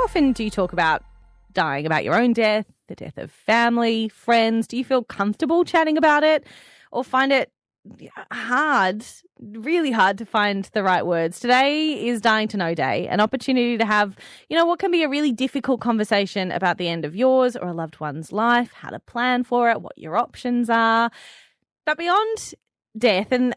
often do you talk about dying, about your own death, the death of family, friends? Do you feel comfortable chatting about it or find it hard, really hard to find the right words? Today is Dying to Know Day, an opportunity to have, what can be a really difficult conversation about the end of yours or a loved one's life, how to plan for it, what your options are. But beyond death, and,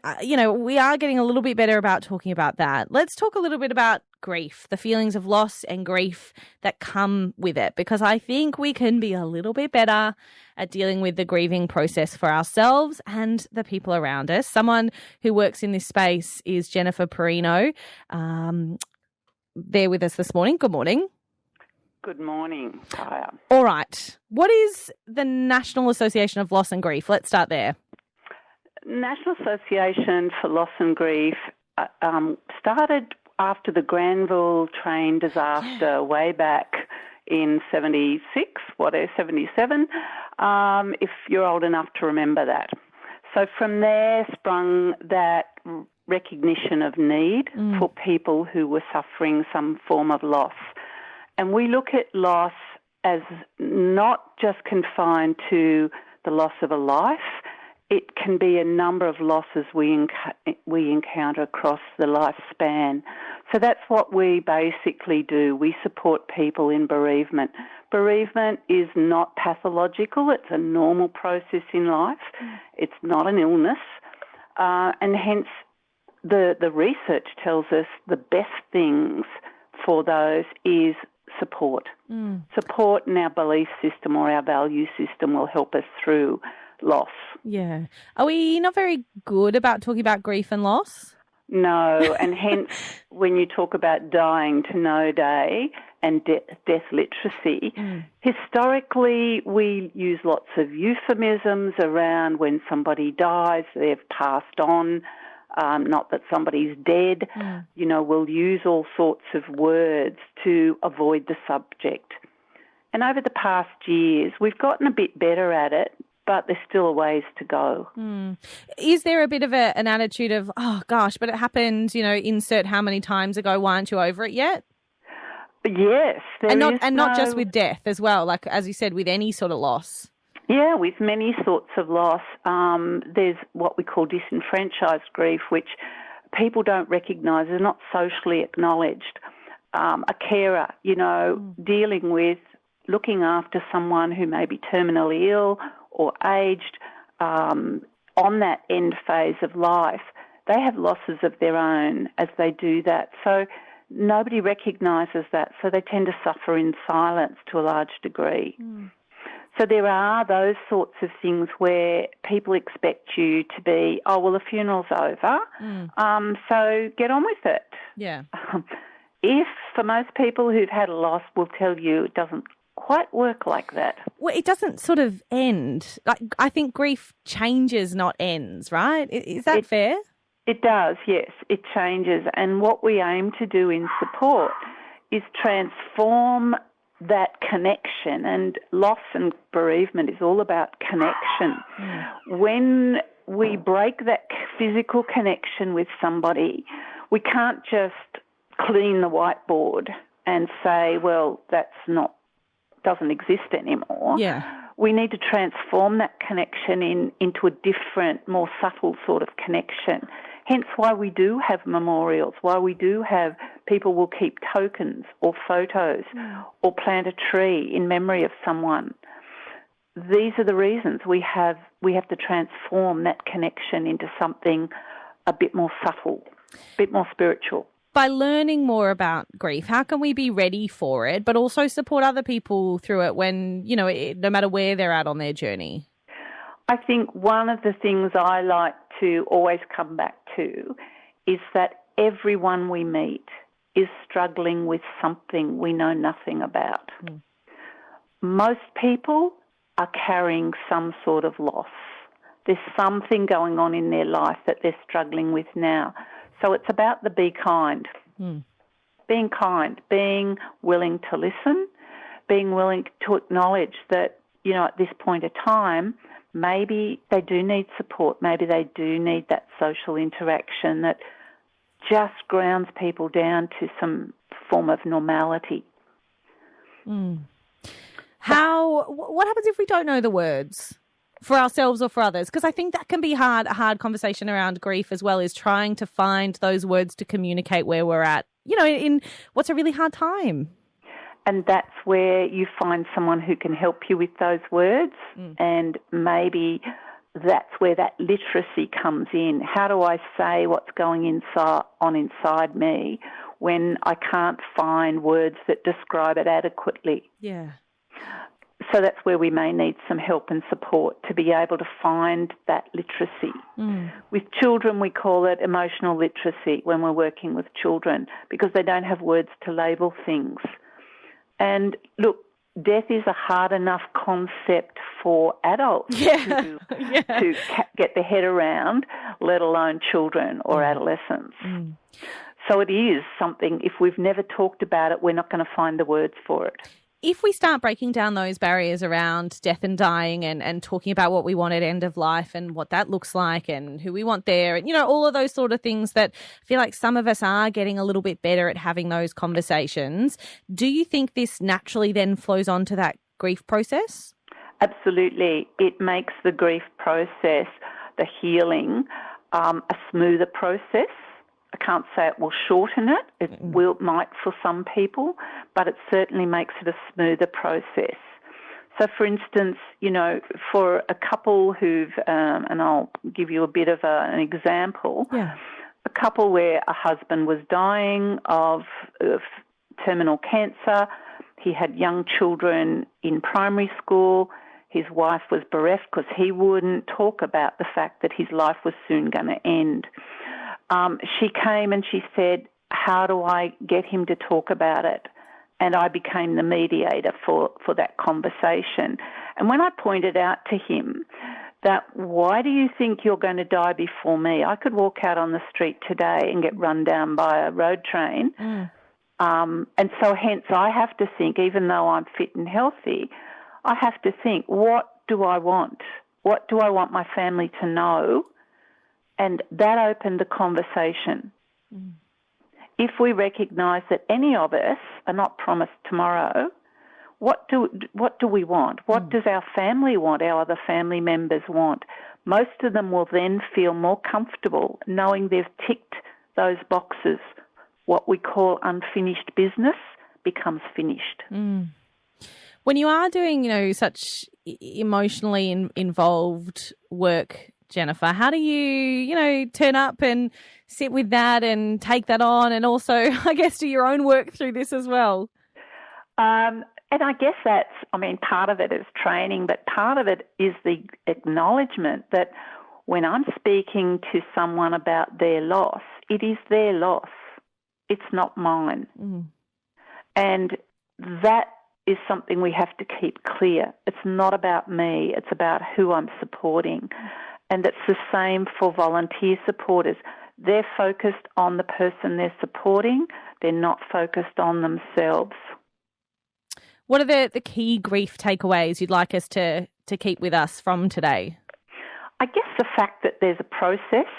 we are getting a little bit better about talking about that. Let's talk a little bit about grief, the feelings of loss and grief that come with it, because I think we can be a little bit better at dealing with the grieving process for ourselves and the people around us. Someone who works in this space is Jennifer Perino. They're with us this morning. Good morning. Good morning, Kaya. All right. What is the National Association of Loss and Grief? Let's start there. National Association for Loss and Grief started after the Granville train disaster way back in 77, if you're old enough to remember that. So from there sprung that recognition of need for people who were suffering some form of loss. And we look at loss as not just confined to the loss of a life. It can be a number of losses we encounter across the lifespan. So that's what we basically do. We support people in bereavement. Bereavement is not pathological. It's a normal process in life. It's not an illness. And hence the research tells us the best things for those is support. Support in our belief system or our value system will help us through loss. Yeah. Are we not very good about talking about grief and loss? No, and hence when you talk about Dying to Know Day and death literacy, historically we use lots of euphemisms around when somebody dies, they've passed on, not that somebody's dead. We'll use all sorts of words to avoid the subject. And over the past years, we've gotten a bit better at it, but there's still a ways to go. Is there a bit of an attitude of, oh gosh, but it happened, insert how many times ago, why aren't you over it yet? Yes. Not just with death as well, like as you said, with any sort of loss. Yeah, with many sorts of loss. There's what we call disenfranchised grief, which people don't recognise, is not socially acknowledged. A carer, dealing with looking after someone who may be terminally ill or aged on that end phase of life, they have losses of their own as they do that. So nobody recognises that, so they tend to suffer in silence to a large degree. So there are those sorts of things where people expect you to be, oh, well, the funeral's over, so get on with it. Yeah. If, for most people who've had a loss, will tell you it doesn't quite work like that. Well, it doesn't sort of end. Like, I think grief changes, not ends, right? Is that fair? It does, yes. It changes. And what we aim to do in support is transform that connection. And loss and bereavement is all about connection. When we break that physical connection with somebody, we can't just clean the whiteboard and say, well, doesn't exist anymore. Yeah. We need to transform that connection into a different, more subtle sort of connection. Hence why we do have memorials, why we do have people will keep tokens or photos or plant a tree in memory of someone. These are the reasons we have to transform that connection into something a bit more subtle, a bit more spiritual. By learning more about grief, how can we be ready for it, but also support other people through it when, no matter where they're at on their journey? I think one of the things I like to always come back to is that everyone we meet is struggling with something we know nothing about. Most people are carrying some sort of loss. There's something going on in their life that they're struggling with now. So it's about the be kind. Being kind, being willing to listen, being willing to acknowledge that, at this point of time, maybe they do need support, maybe they do need that social interaction that just grounds people down to some form of normality. What happens if we don't know the words for ourselves or for others? Because I think that can be a hard conversation around grief as well, is trying to find those words to communicate where we're at, in what's a really hard time. And that's where you find someone who can help you with those words, and maybe that's where that literacy comes in. How do I say what's going inside me when I can't find words that describe it adequately? Yeah. So that's where we may need some help and support to be able to find that literacy. With children, we call it emotional literacy when we're working with children, because they don't have words to label things. And look, death is a hard enough concept for adults to get their head around, let alone children or adolescents. So it is something, if we've never talked about it, we're not going to find the words for it. If we start breaking down those barriers around death and dying and talking about what we want at end of life and what that looks like and who we want there, and, all of those sort of things that I feel like some of us are getting a little bit better at having those conversations, do you think this naturally then flows on to that grief process? Absolutely. It makes the grief process, the healing, a smoother process. I can't say it will shorten it. It might for some people, but it certainly makes it a smoother process. So, for instance, for a couple who've, and I'll give you a bit of an example, a couple where a husband was dying of terminal cancer. He had young children in primary school. His wife was bereft because he wouldn't talk about the fact that his life was soon going to end. She came and she said, how do I get him to talk about it? And I became the mediator for that conversation. And when I pointed out to him that, why do you think you're going to die before me? I could walk out on the street today and get run down by a road train. And so hence I have to think, even though I'm fit and healthy, I have to think, what do I want? What do I want my family to know? And that opened the conversation. If we recognise that any of us are not promised tomorrow, what do we want? What does our family want, our other family members want? Most of them will then feel more comfortable knowing they've ticked those boxes. What we call unfinished business becomes finished. When you are doing, such emotionally involved work, Jennifer, how do you, turn up and sit with that and take that on, and also, I guess, do your own work through this as well? And I guess part of it is training, but part of it is the acknowledgement that when I'm speaking to someone about their loss, it is their loss. It's not mine. And that is something we have to keep clear. It's not about me. It's about who I'm supporting. And it's the same for volunteer supporters. They're focused on the person they're supporting. They're not focused on themselves. What are the key grief takeaways you'd like us to keep with us from today? I guess the fact that there's a process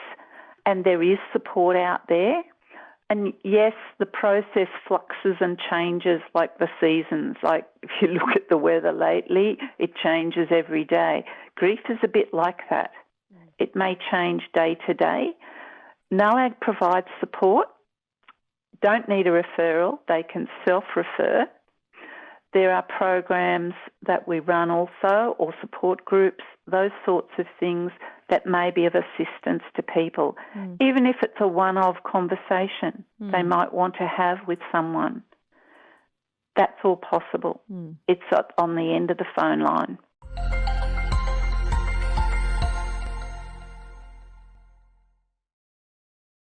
and there is support out there. And yes, the process fluxes and changes like the seasons. Like if you look at the weather lately, it changes every day. Grief is a bit like that. It may change day to day. NALAG provides support. Don't need a referral. They can self-refer. There are programs that we run also, or support groups, those sorts of things that may be of assistance to people. Even if it's a one-off conversation they might want to have with someone. That's all possible. It's on the end of the phone line.